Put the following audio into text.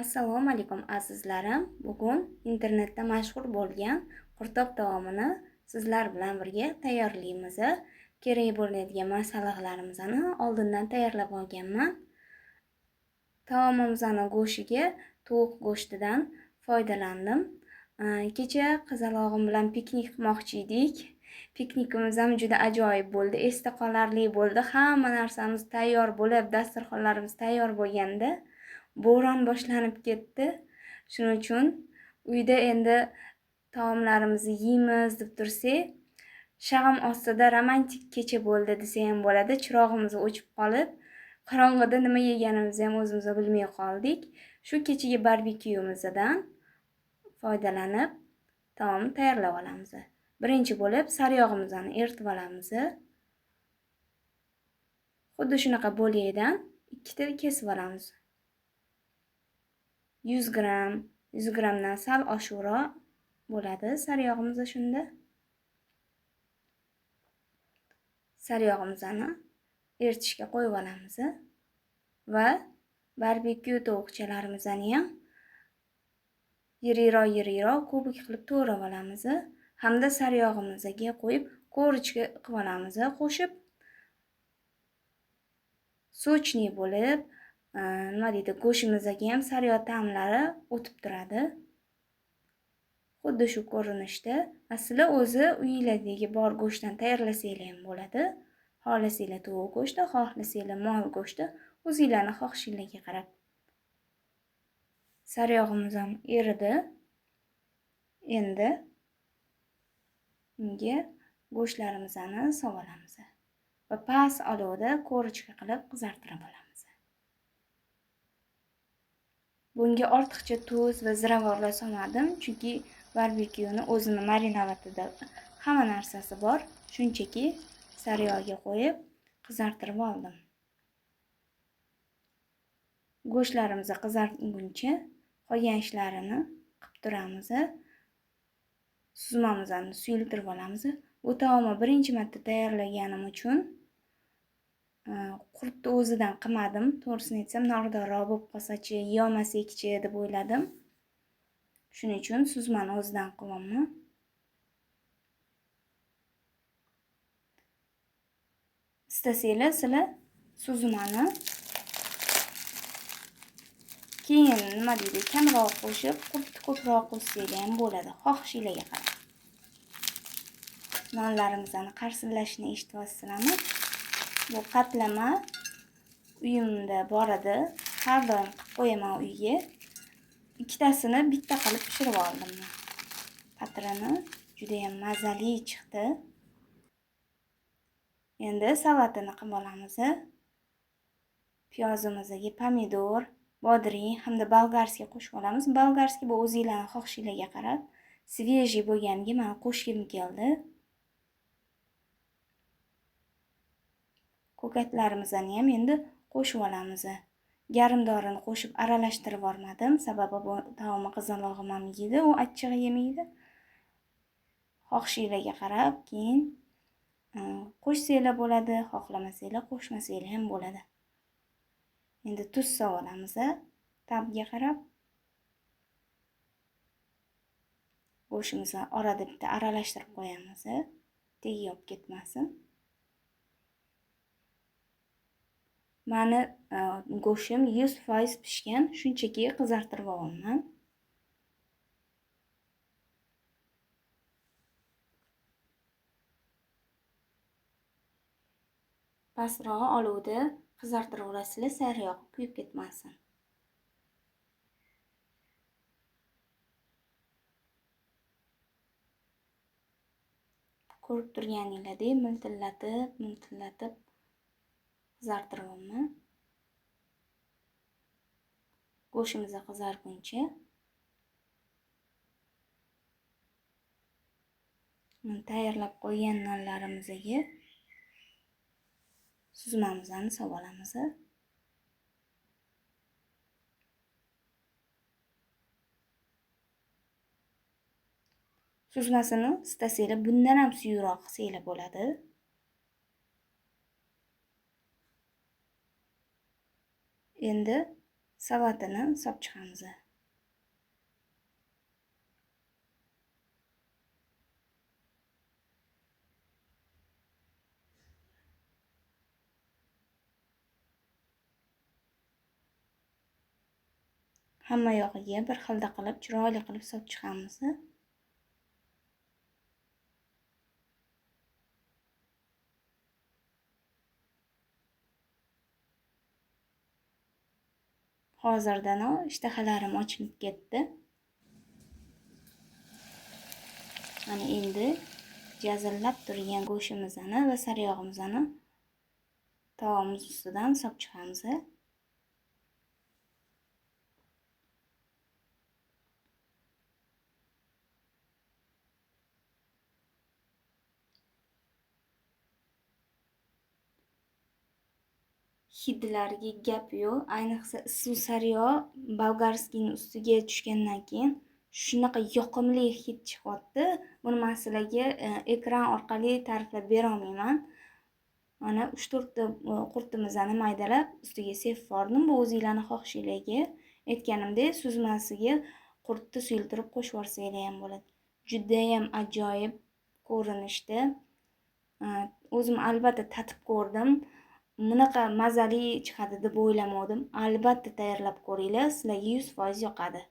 Assalomu alaykum azizlarim. Bugun internetda mashhur bo'lgan qurtoq taomini sizlar bilan birga tayyorlaymiz. Kerak bo'ladigan masalliqlarimizni oldindan tayyorlab olganman. Taomimizni go'shtiga tovuq go'shtidan foydalandim. Kecha qizalog'im bilan piknik qilmoqchi edik. Piknikimiz ham juda ajoyib bo'ldi, esda qolarli bo'ldi. Hamma narsamiz tayyor bo'lib, dasturxonlarimiz tayyor bo'lganda bo'ron boshlanib ketdi. Shuning uchun uyda endi taomlarimizni yeymiz deb tursak, shag'am ostida romantik kecha bo'ldi desa ham bo'ladi. Chirog'imiz o'chib qolib, qorong'ida nima yeganimizni ham o'zimiz bilmay qoldik. Shu kechagi barbekyumizdan foydalanib taomni tayyorlab olamiz. Birinchi bo'lib sariyog'imizni eritib olamiz. Xuddi shunaqa bo'lakdan ikkita kesib olamiz. 100 gram, 100 gramdan sal oshiqroq bo'ladi sariyog'imiz shunda. Sariyog'imizni eritishga qo'yib olamiz va barbekyu tovuqchalarimizni ham yiriroq kubik qilib to'g'rab olamiz hamda sariyog'imizga qo'yib korочка qilib olamiz. Qo'shib sochni bo'lib, nima deydi, go'shtimizga ham sariyog' ta'mlari o'tib turadi. Xuddi shu ko'rinishda. Asli o'zi uyinglardagi bor go'shtdan tayyorlasanglar ham bo'ladi. Xohlasanglar tovuq go'shti, xohlasanglar mol go'shti, o'zingizlarning xohishingizga qarab. Sariyog'imiz ham eridi. Endi unga go'shtlarimizni solib olamiz va past olovda korочка qilib qizartirib olamiz. Bunga ortiqcha tuz va ziravorlar solmadim, chunki barbekyuni o'zini marinavatida hamma narsasi bor. Shunchaki sariyog'ga qo'yib qizartirib oldim. Go'shtlarimizni qizarguncha qolgan ishlarini qilib turamiz. Suzmamizni suyultirib olamiz. Bu taomni birinchi marta tayyorlaganim uchun qurtni o'zidan qilmadim. To'g'risini aytsam, nordonroq bo'lib qolsa-chi, yeyolmasak-chi deb o'yladim. Shuning uchun suzmani o'zidan qilyapman. Istasanglar sizlar suzmani keyin nima deydi, kamroq qo'shib, qurtni ko'proq qo'shsanglar ham bo'ladi, xohishingizga qarab. Nonlarimizni qarsillashini eshityapsizlarmi? Bu qatlama uyimda bor edi. Har doim qilib qo'yaman uyga. Ikkitasini bitta qilib pishirib oldim. Patrini juda ham mazali chiqdi. Endi salatini qilib olamiz. Piyozimizga pomidor, bodring hamda bolgarskiy qo'shib olamiz. Bolgarskiy bu o'zingizlarning xohishingizga qarab. Svejiy bo'lganiga men qo'shgim keldi. Ko'katlarimizni ham endi qo'shib olamiz. Garimdorini qo'shib aralashtirib olmadim, sababi bu taomni qizalog'im ham yeydi, u achchig'i yemaydi. Xohishingizga qarab keyin qo'shsanglar bo'ladi, xohlamasanglar qo'shmasanglar ham bo'ladi. Endi tuz solib olamiz, ta'biga qarab. Go'shtimizni orada bitta aralashtirib qo'yamiz, tegi yopib ketmasin. Mani go'shtim 100% pishgan, shunchaki qizartirib olaman. Pastroq olovda qizartirib olasizlar, sariyog' kuyib ketmasin. Ko'rib turganingizdek miltillatib qizartirib olaman. Go'shtimiz qizarguncha tayyorlab qo'ygan nonlarimizga suzmamizni solib olamiz. Suzmasini istasanglar bundan ham suyuqroq qilsanglar bo'ladi. Endi salatini solib chiqamiz. Hamma yog'iga bir xilda qilib, chiroyli qilib solib chiqamiz. Hozirdan ishtahalarim ochilib ketdi. Mana endi jazillab turgan go'shtimizni va sariyog'imizni tovamiz ustidan solib chiqamiz. Hidlariga gap yo'q. Ayniqsa issiq sariyog' bolgarskiyning ustiga tushgandan keyin shunaqa yoqimli hid chiqyapti. Buni men sizlarga ekran orqali ta'riflab bera olmayman. Mana 3-4 ta qurtimizni maydalab ustiga sepib yubordim. Bu o'zingizlarning xohishingizga. Aytganimdek, suzmasiga qurtni suyultirib qo'shib yuborsanglar ham bo'ladi. Juda ham ajoyib ko'rinishda. O'zim albatta tatib ko'rdim. Bunaqa mazali chiqadi deb o'ylamadim. Albatta tayyorlab ko'ringlar, sizlarga 100% yoqadi.